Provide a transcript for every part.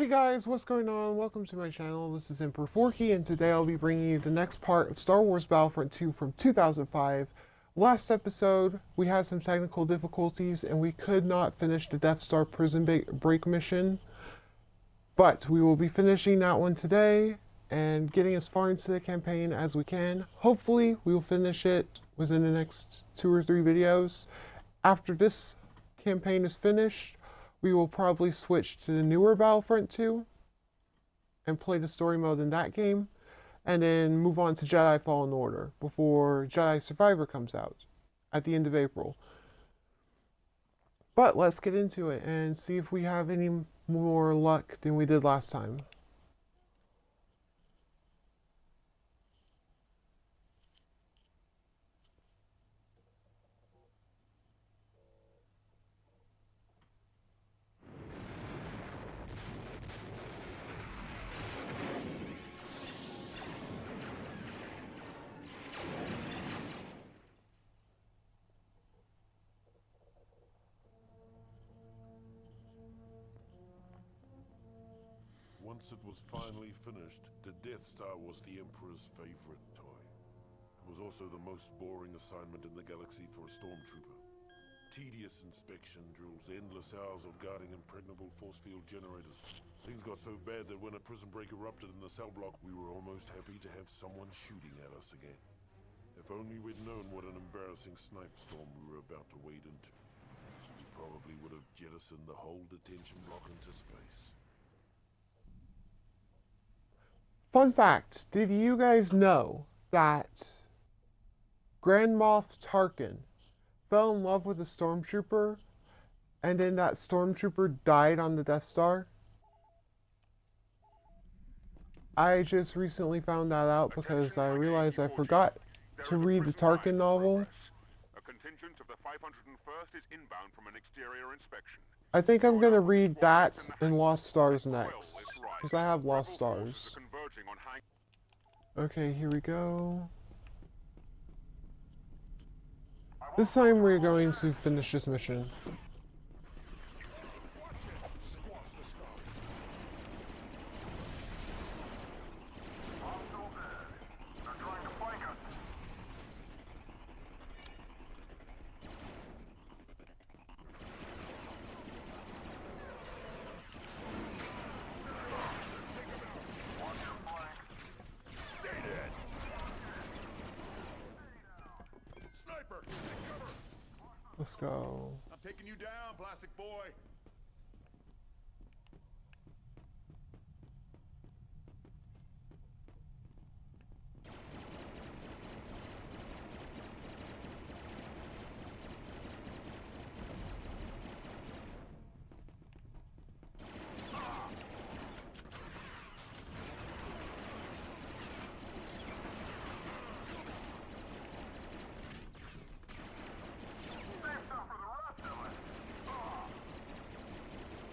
Hey guys, what's going on? Welcome to my channel. This is Emperor Forky, and today I'll be bringing you the next part of Star Wars Battlefront 2 from 2005. Last episode, we had some technical difficulties and we could not finish the Death Star prison break mission. But we will be finishing that one today and getting as far into the campaign as we can. Hopefully, we will finish it within the next 2 or 3 videos. After this campaign is finished, we will probably switch to the newer Battlefront 2 and play the story mode in that game, and then move on to Jedi Fallen Order before Jedi Survivor comes out at the end of April. But let's get into it and see if we have any more luck than we did last time. Once it was finally finished, the Death Star was the Emperor's favorite toy. It was also the most boring assignment in the galaxy for a stormtrooper. Tedious inspection drills, endless hours of guarding impregnable force field generators. Things got so bad that when a prison break erupted in the cell block, we were almost happy to have someone shooting at us again. If only we'd known what an embarrassing snipe storm we were about to wade into. We probably would have jettisoned the whole detention block into space. Fun fact, did you guys know that Grand Moff Tarkin fell in love with a stormtrooper and then that stormtrooper died on the Death Star? I just recently found that out because I realized I forgot to read the Tarkin novel. A contingent of the 501st is inbound from an exterior inspection. I think I'm gonna read that and Lost Stars next, because I have Lost Stars. Okay, here we go. This time we're going to finish this mission. Let's go. I'm taking you down, plastic boy.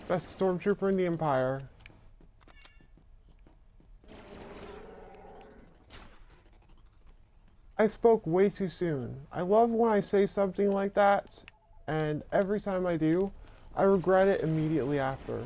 Best stormtrooper in the Empire. I spoke way too soon. I love when I say something like that, and every time I do, I regret it immediately after.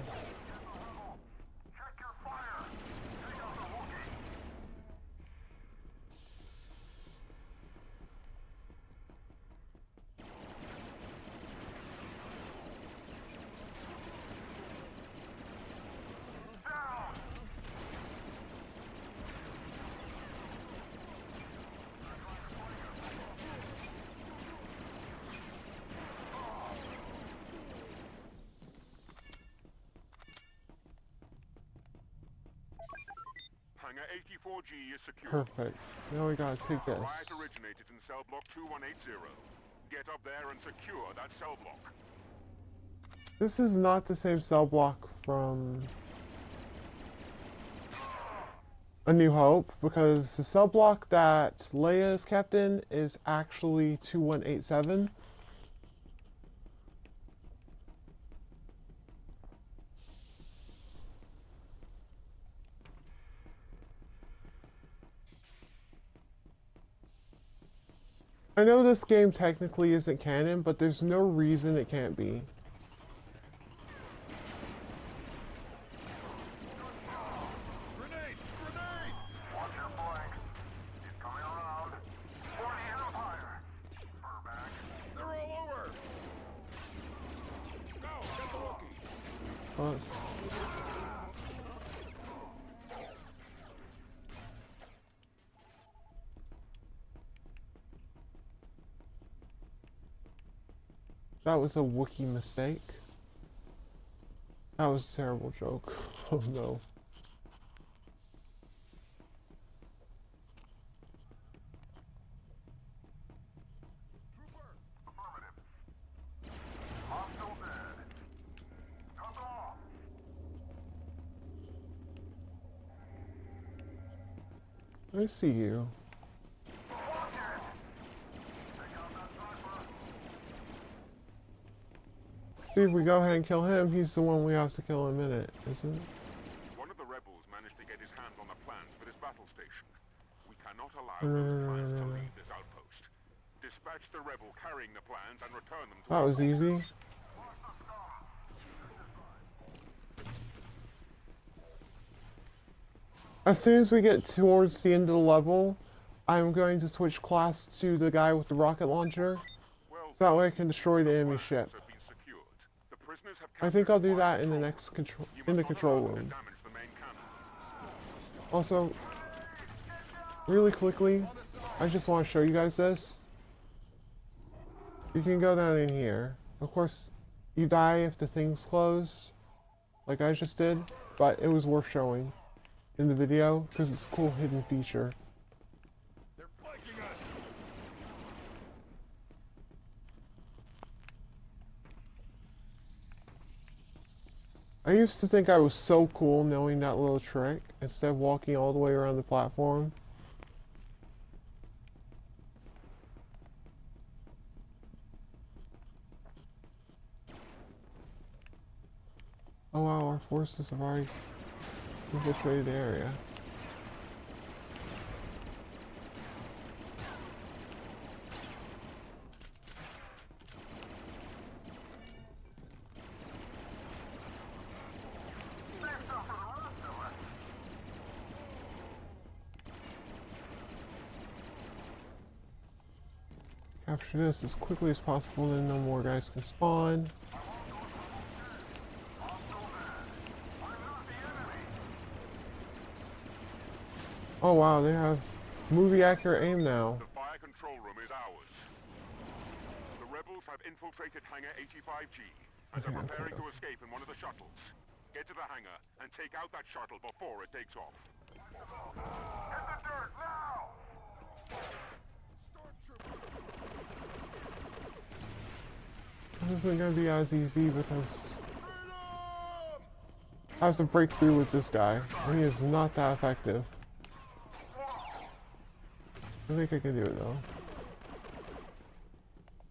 Hangar 84G is secure. Perfect. Now we gotta take this. Riot originated in cell block 2180. Get up there and secure that cell block. This is not the same cell block from A New Hope, because the cell block that Leia is kept in is actually 2187. I know this game technically isn't canon, but there's no reason it can't be. Us. That was a Wookiee mistake. That was a terrible joke. Oh no. I see you. See, if we go ahead and kill him, he's the one we have to kill in a minute, isn't it? One of the rebels managed to get his hands on the plans for this battle station. We cannot allow those plans to leave this outpost. Dispatch the rebel carrying the plans and return them to That was easy. As soon as we get towards the end of the level, I'm going to switch class to the guy with the rocket launcher, so that way I can destroy the enemy ship. I think I'll do that in the next control room. Also, really quickly, I just want to show you guys this. You can go down in here. Of course, you die if the thing's closed, like I just did, but it was worth showing in the video because it's a cool hidden feature. They're flanking us. I used to think I was so cool knowing that little trick instead of walking all the way around the platform. Oh wow, our forces have already infiltrated the area. Capture this as quickly as possible, then no more guys can spawn. Oh wow, they have movie accurate aim now. The fire control room is ours. The rebels have infiltrated hangar 85G and are preparing to escape in one of the shuttles. Get to the hangar and take out that shuttle before it takes off. Hit the dirt now! This isn't going to be as easy because I have to break through with this guy. He is not that effective. I think I can do it though.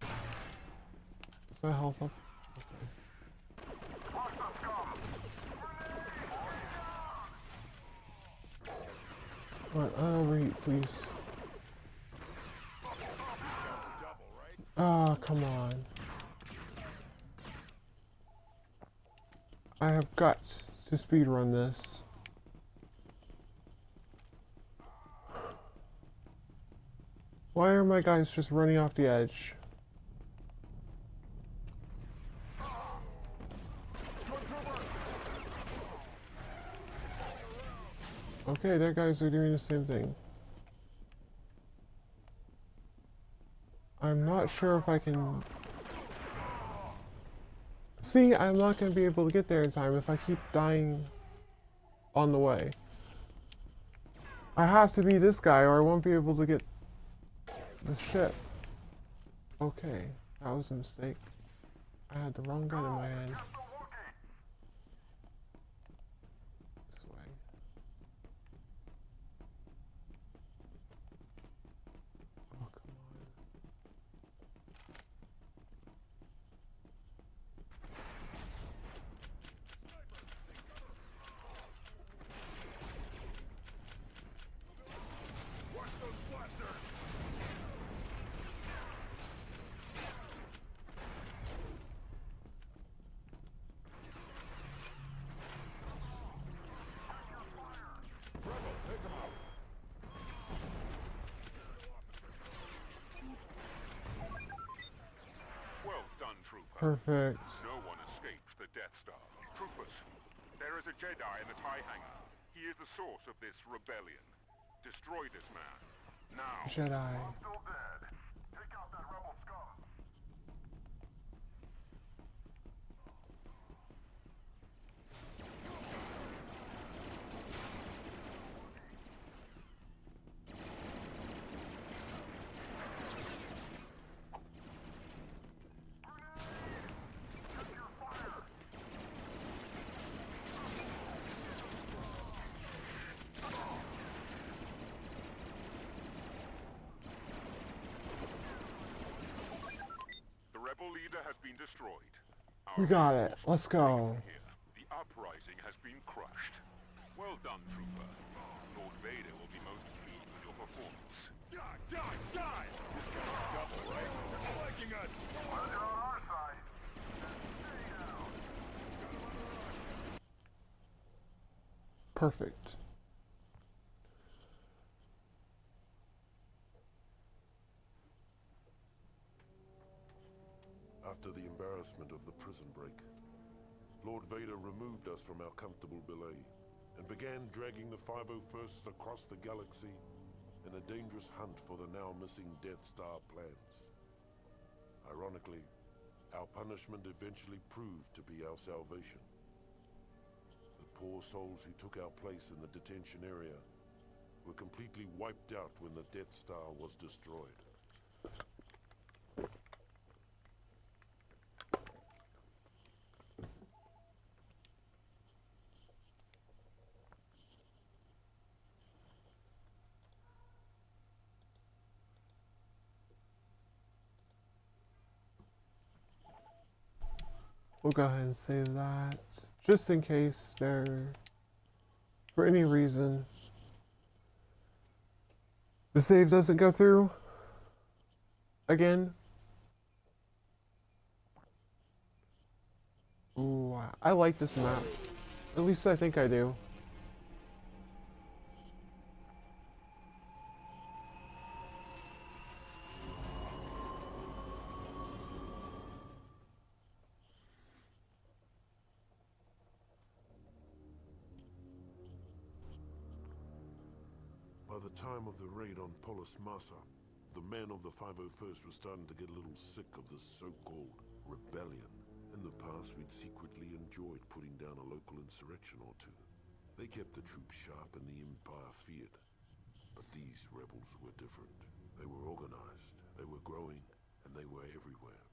Is that health up? Okay. Come on, overheat, please. Ah, come on. I have got to speedrun this. Why are my guys just running off the edge? Okay, their guys are doing the same thing. I'm not sure if I can... See, I'm not going to be able to get there in time if I keep dying on the way. I have to be this guy or I won't be able to get the ship. Okay, that was a mistake. I had the wrong gun in my hand. This way. Oh, come on. Watch those blasters. Well done, trooper. Perfect. No one escapes the Death Star. Troopers, Jedi in the TIE hangar. He is the source of this rebellion. Destroy this man. Now. Jedi. I'm still dead. Take out that rebel scum. The rebel leader has been destroyed. We got it. Let's go. The uprising has been crushed. Well done, trooper. Lord Vader will be most pleased with your performance. Die! Die! Die! This guy's double, right? They're flanking us! Well, they're on our side. Stay down. Perfect. After the embarrassment of the prison break, Lord Vader removed us from our comfortable belay and began dragging the 501st across the galaxy in a dangerous hunt for the now missing Death Star plans. Ironically, our punishment eventually proved to be our salvation. The poor souls who took our place in the detention area were completely wiped out when the Death Star was destroyed. We'll go ahead and save that, just in case there, for any reason, the save doesn't go through again. Ooh, I like this map. At least I think I do. By the time of the raid on Polis Massa, the men of the 501st were starting to get a little sick of this so-called rebellion. In the past, we'd secretly enjoyed putting down a local insurrection or two. They kept the troops sharp and the Empire feared. But these rebels were different. They were organized, they were growing, and they were everywhere.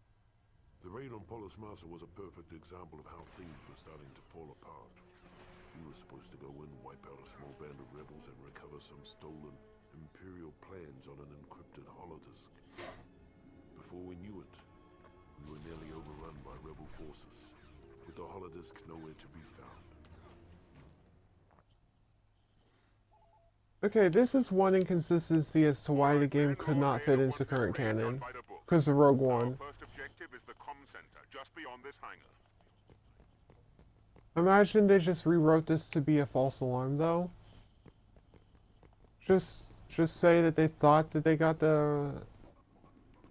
The raid on Polis Massa was a perfect example of how things were starting to fall apart. We were supposed to go in, wipe out a small band of rebels, and recover some stolen Imperial plans on an encrypted holodisk. Before we knew it, we were nearly overrun by rebel forces, with the holodisk nowhere to be found. Okay, this is one inconsistency as to why the game could not fit into current canon, because of Rogue One. Our first objective is the comm center, just beyond this hangar. Imagine they just rewrote this to be a false alarm, though. Just say that they thought that they got the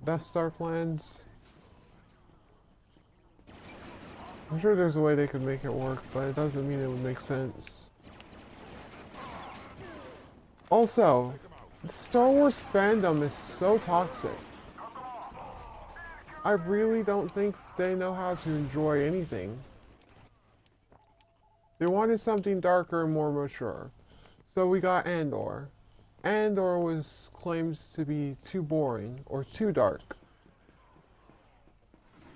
Death Star plans. I'm sure there's a way they could make it work, but it doesn't mean it would make sense. Also, the Star Wars fandom is so toxic. I really don't think they know how to enjoy anything. They wanted something darker and more mature. So we got Andor. Andor was claimed to be too boring or too dark.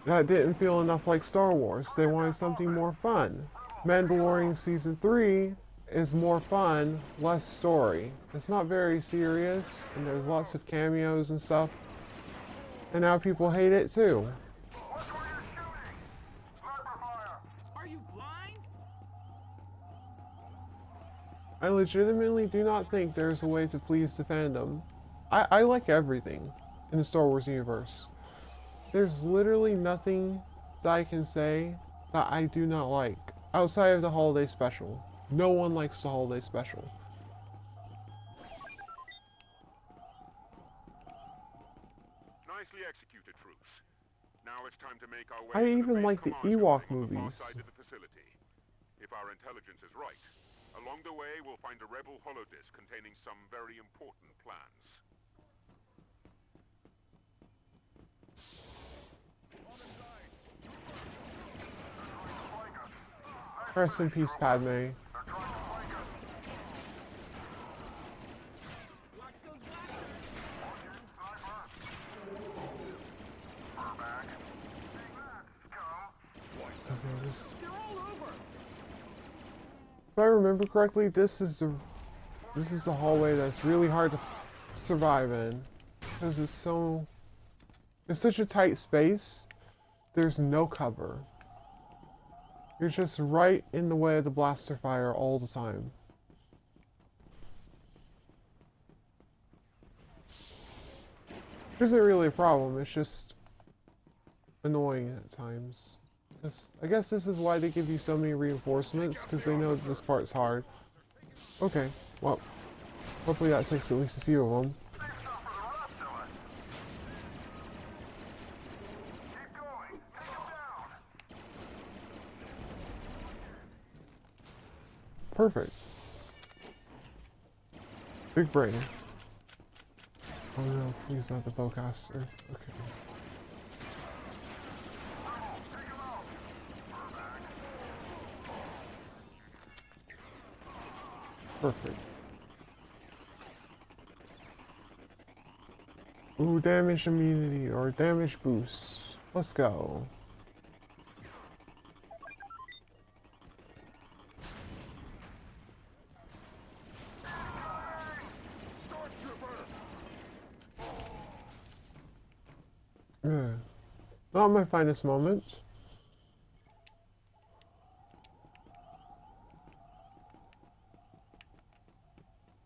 That didn't feel enough like Star Wars. They wanted something more fun. Mandalorian Season 3 is more fun, less story. It's not very serious, and there's lots of cameos and stuff. And now people hate it too. Are you blind? I legitimately do not think there's a way to please the fandom. I like everything in the Star Wars universe. There's literally nothing that I can say that I do not like, outside of the holiday special. No one likes the holiday special. Nicely executed, troops. Now it's time to make our way I to the even main like the command Ewok building on the far movies. side of the facility. if our intelligence is right. Along the way, we'll find a rebel holodisk containing some very important plans. Rest in peace, Padme. Watch those bastards! Okay, They're all over! if I remember correctly, this is the hallway that's really hard to survive in, because it's such a tight space. There's no cover. You're just right in the way of the blaster fire all the time. It isn't really a problem, it's just annoying at times. I guess this is why they give you so many reinforcements, because they know that this part's hard. Okay, well, hopefully that takes at least a few of them. Perfect. Big brain. Oh no, please not the bowcaster. Okay. Perfect. Ooh, damage immunity or damage boost. Let's go. Not my finest moment.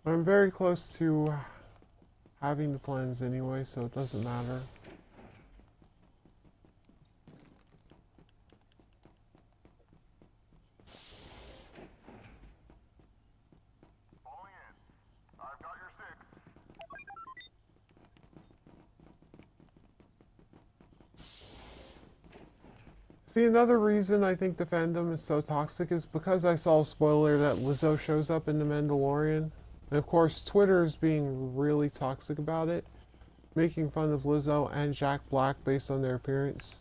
I'm very close to having the plans anyway, so it doesn't matter. See, another reason I think the fandom is so toxic is because I saw a spoiler that Lizzo shows up in The Mandalorian. And of course, Twitter is being really toxic about it, making fun of Lizzo and Jack Black based on their appearance.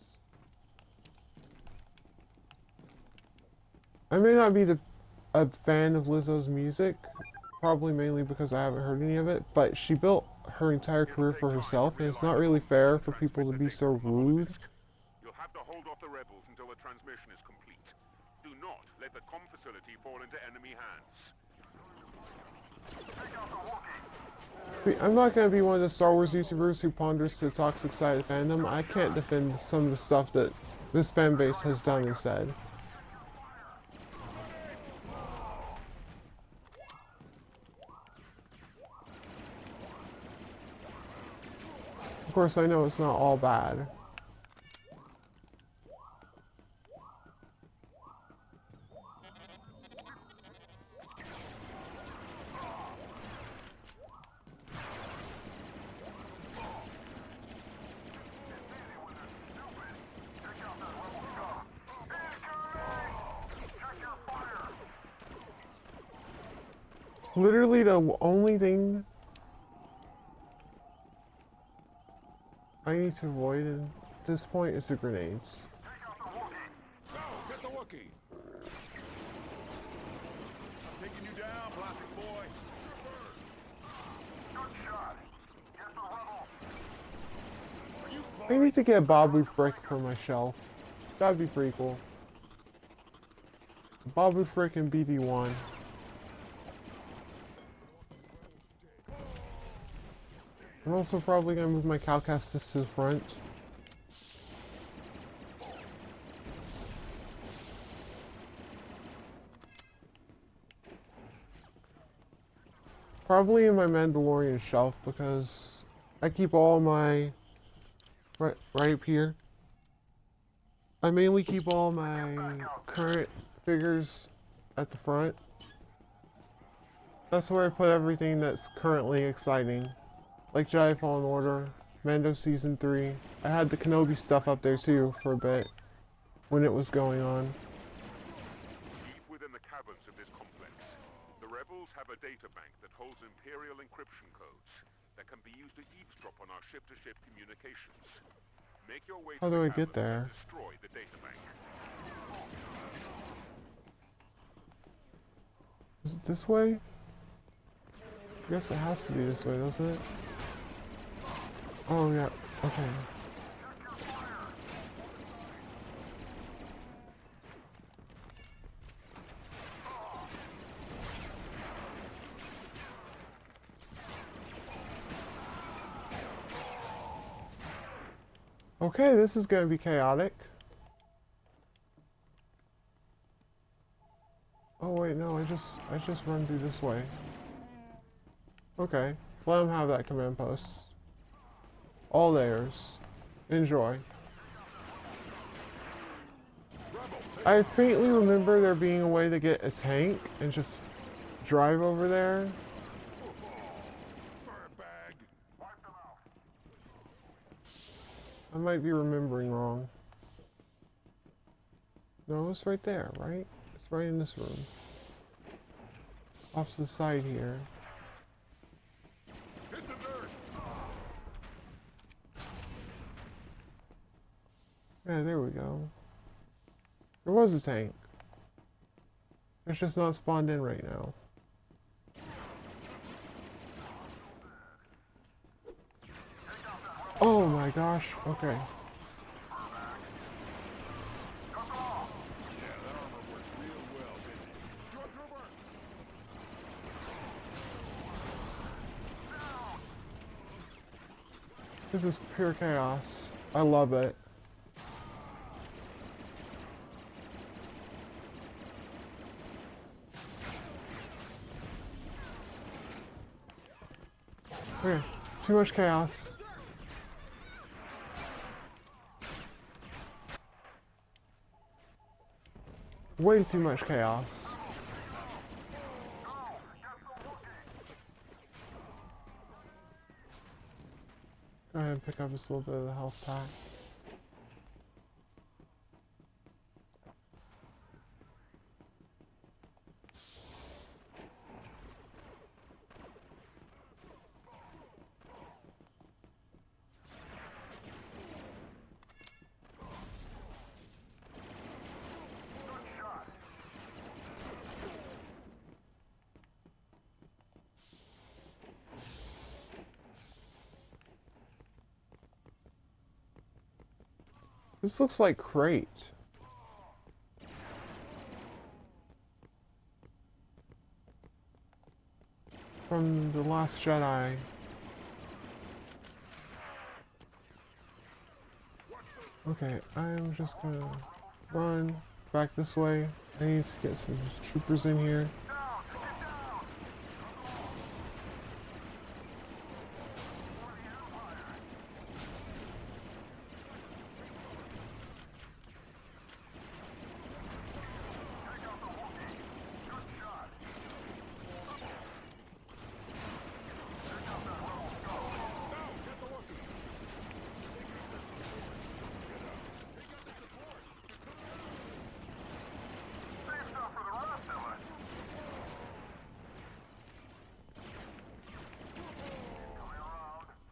I may not be a fan of Lizzo's music, probably mainly because I haven't heard any of it, but she built her entire career for herself, and it's not really fair for people to be so rude. You'll have to hold off the rebels until the transmission is complete. Do not let the comm facility fall into enemy hands. See, I'm not going to be one of the Star Wars YouTubers who ponders the toxic side of fandom. I can't defend some of the stuff that this fanbase has done and said. Of course, I know it's not all bad. Literally the only thing I need to avoid at this point is the grenades. Go, get the Wookiee! I'm taking you down, plastic boy. Good shot. Get the rebel. I need to get Babu Frick for my shelf. That'd be pretty cool. Babu Frick and BB-1. I'm also probably going to move my Calcastus to the front. Probably in my Mandalorian shelf because I keep all my... right up here. I mainly keep all my current figures at the front. That's where I put everything that's currently exciting. Like Jedi Fallen Order, Mando Season 3. I had the Kenobi stuff up there too for a bit when it was going on. Keep within have a data bank that holds Imperial encryption codes that can be used to eavesdrop on our ship-to-ship communications. Make your way How to do I the get cabin and there? destroy the data bank. Is it this way? I guess it has to be this way, doesn't it? Oh, yeah. Okay. Okay, this is going to be chaotic. Oh wait, no, I just run through this way. Okay, let them have that command post. All theirs. Enjoy. I faintly remember there being a way to get a tank and just drive over there. I might be remembering wrong. No, it's right there, right? It's right in this room. Off to the side here. Hit the dirt! Yeah, there we go. There was a tank. It's just not spawned in right now. Oh my gosh, okay. This is pure chaos. I love it. Okay, too much chaos. Way too much chaos. Go ahead and pick up just a little bit of the health pack. This looks like crate. From The Last Jedi. Okay, I'm just gonna run back this way. I need to get some troopers in here.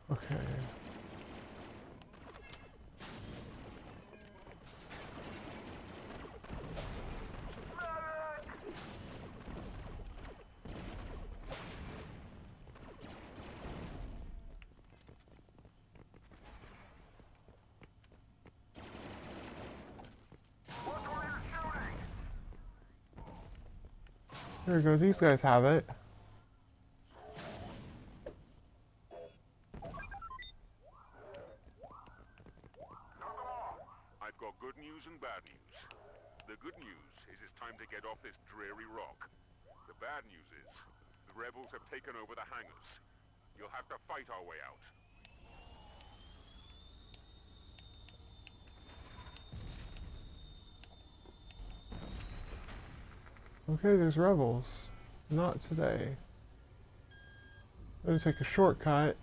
Okay. There we go, these guys have it. I've got good news and bad news. The good news is it's time to get off this dreary rock. The bad news is the rebels have taken over the hangars. You'll have to fight our way out. Okay, there's rebels. Not today. I'm gonna take a shortcut.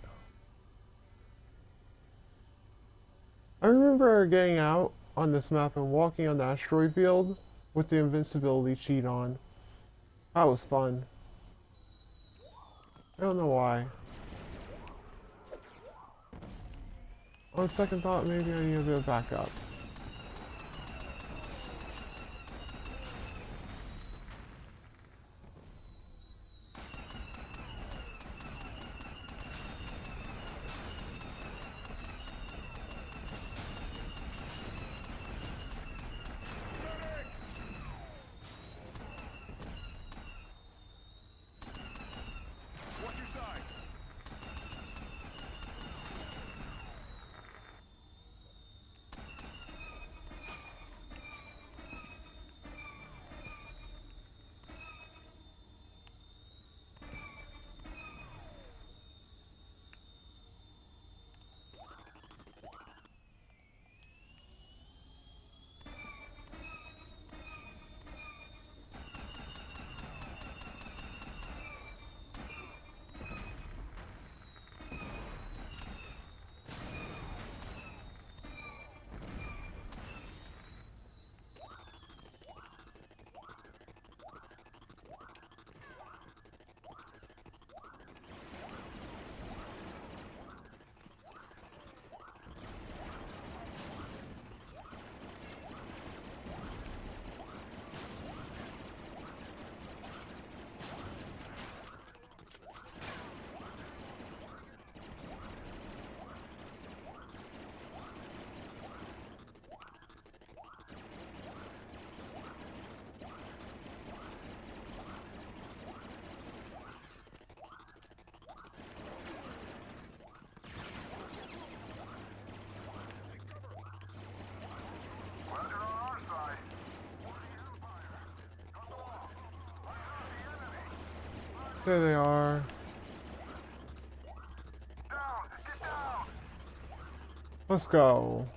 I remember getting out on this map and walking on the asteroid field with the invincibility cheat on. That was fun. I don't know why. On second thought, maybe I need a bit of backup. Watch your sides. There they are. Let's go.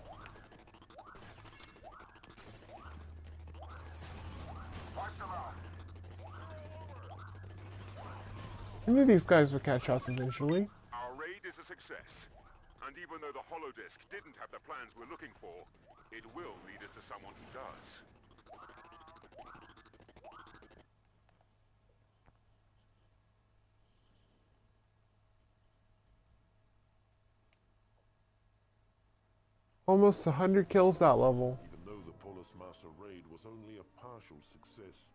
I knew these guys would catch up eventually. Our raid is a success. And even though the holodisc didn't have the plans we're looking for, it will lead us to someone who does. Almost 100 kills that level. Even though the Polis Master raid was only a partial success,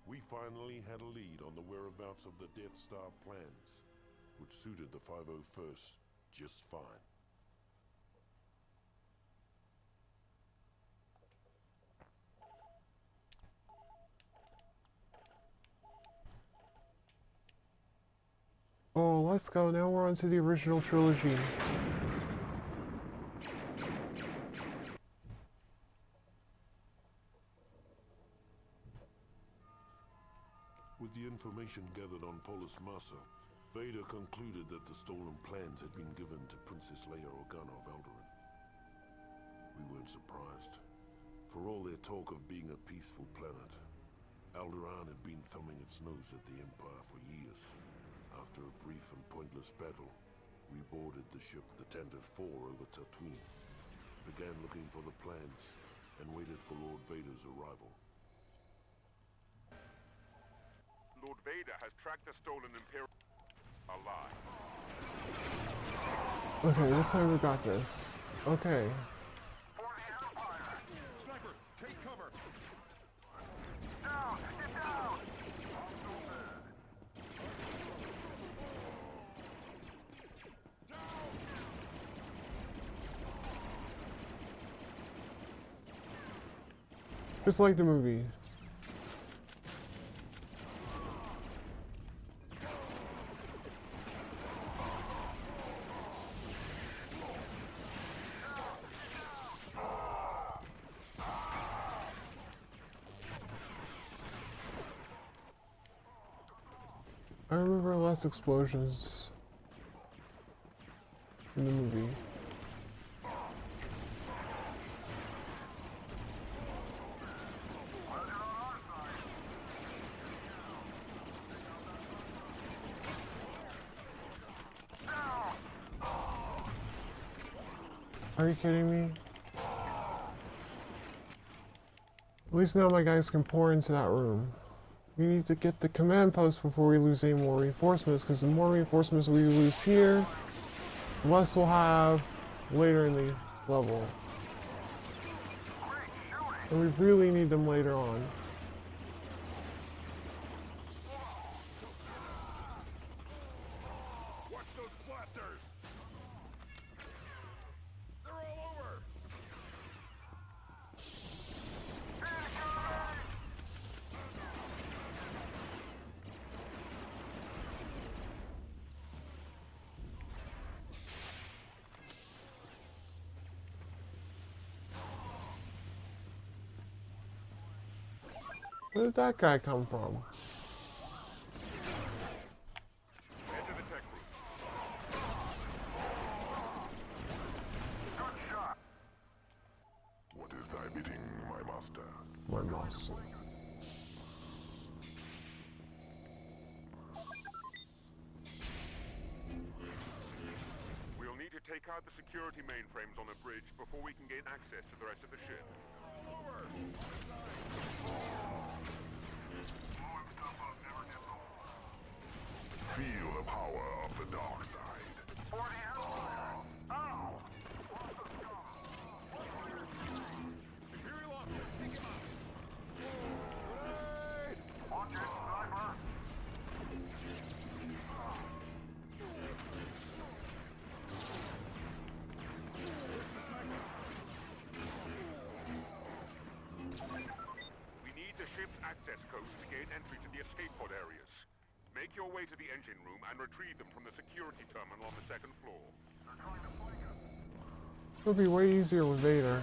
we finally had a lead on the whereabouts of the Death Star plans, which suited the 501st just fine. Oh, let's go. Now we're on to the original trilogy. With the information gathered on Polis Massa, Vader concluded that the stolen plans had been given to Princess Leia Organa of Alderaan. We weren't surprised. For all their talk of being a peaceful planet, Alderaan had been thumbing its nose at the Empire for years. After a brief and pointless battle, we boarded the ship, the Tantive 4, over Tatooine, began looking for the plans, and waited for Lord Vader's arrival. Lord Vader has tracked the stolen Imperial alive. Okay, this time we got this. Okay. For the Empire! Sniper, take cover! Down! Get down! Just like the movie. I remember less explosions in the movie. Are you kidding me? At least now my guys can pour into that room. We need to get the command post before we lose any more reinforcements, because the more reinforcements we lose here, the less we'll have later in the level. And we really need them later on. Watch those blasters! They're all over! Where did that guy come from? Enter the tech room. Good shot! What is thy bidding, my master? My master. We'll need to take out the security mainframes on the bridge before we can gain access to the rest of the ship. Feel the power of the dark side. For the Empire! Ow! Imperial officer, take him out! Grenade! Watch it, sniper! We need the ship's access codes to gain entry to the escape pod areas. Make your way to the engine room and retrieve them from the security terminal on the second floor. It'll be way easier with Vader.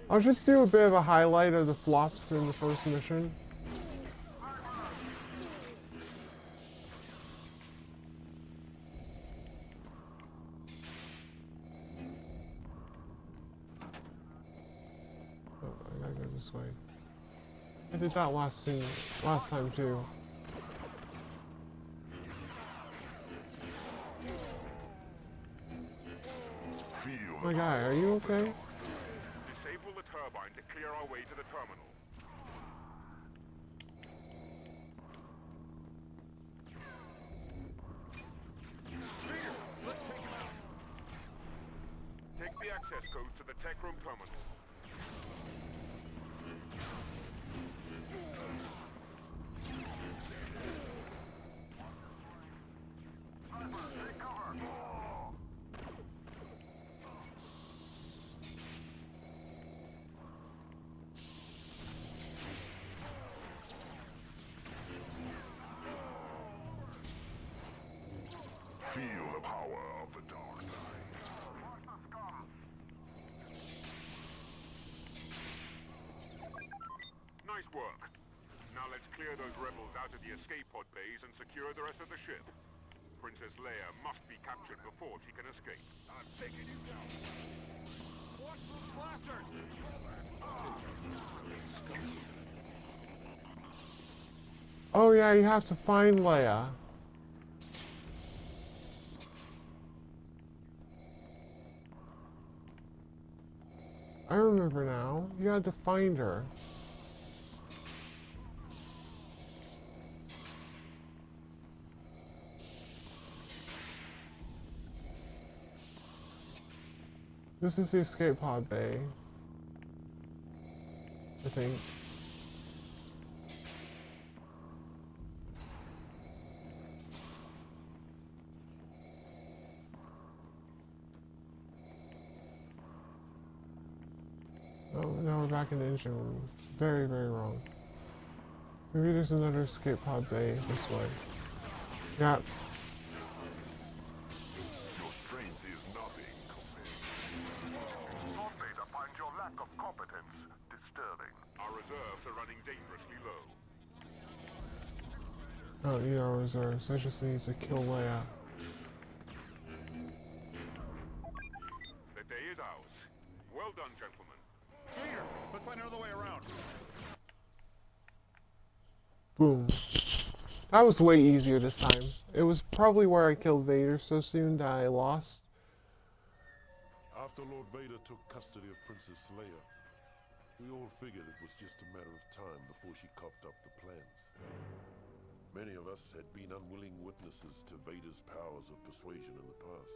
I'll just do a bit of a highlight of the flops in the first mission. Oh, I gotta go this way. I did that last time too. Feel My guy, are you okay? Disable the turbine to clear our way to the terminal. Let's take him out. Take the access codes to the tech room terminal. Take cover. Feel the power of the dark side. Nice work. Now let's clear those rebels out of the escape pod bays and secure the rest of the ship. Princess Leia must be captured before she can escape. I'm taking you down. Watch those blasters! Oh yeah, you have to find Leia. I remember now. You had to find her. This is the escape pod bay. I think. Oh, now we're back in the engine room. Very, very wrong. Maybe there's another escape pod bay this way. Yeah. Your strength is nothing compared. Vader finds your lack of competence disturbing. Our reserves are running dangerously low. I don't need our reserves. I just need to kill Leia. The day is ours. Well done, gentlemen. Clear! Let's find another way around. Boom. That was way easier this time. It was probably where I killed Vader so soon that I lost. After Lord Vader took custody of Princess Leia, We all figured it was just a matter of time before she coughed up the plans. Many of us had been unwilling witnesses to Vader's powers of persuasion in the past.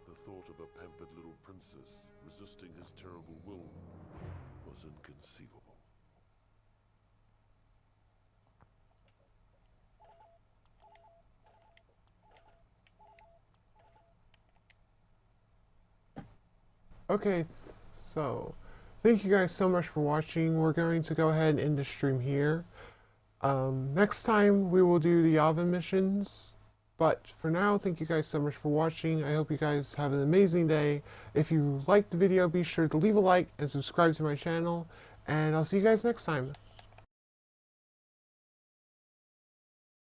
The thought of a pampered little princess resisting his terrible will was inconceivable. Okay, so thank you guys so much for watching. We're going to go ahead and end the stream here. Next time we will do the Yavin missions, but for now, thank you guys so much for watching. I hope you guys have an amazing day. If you liked the video, be sure to leave a like and subscribe to my channel, and I'll see you guys next time.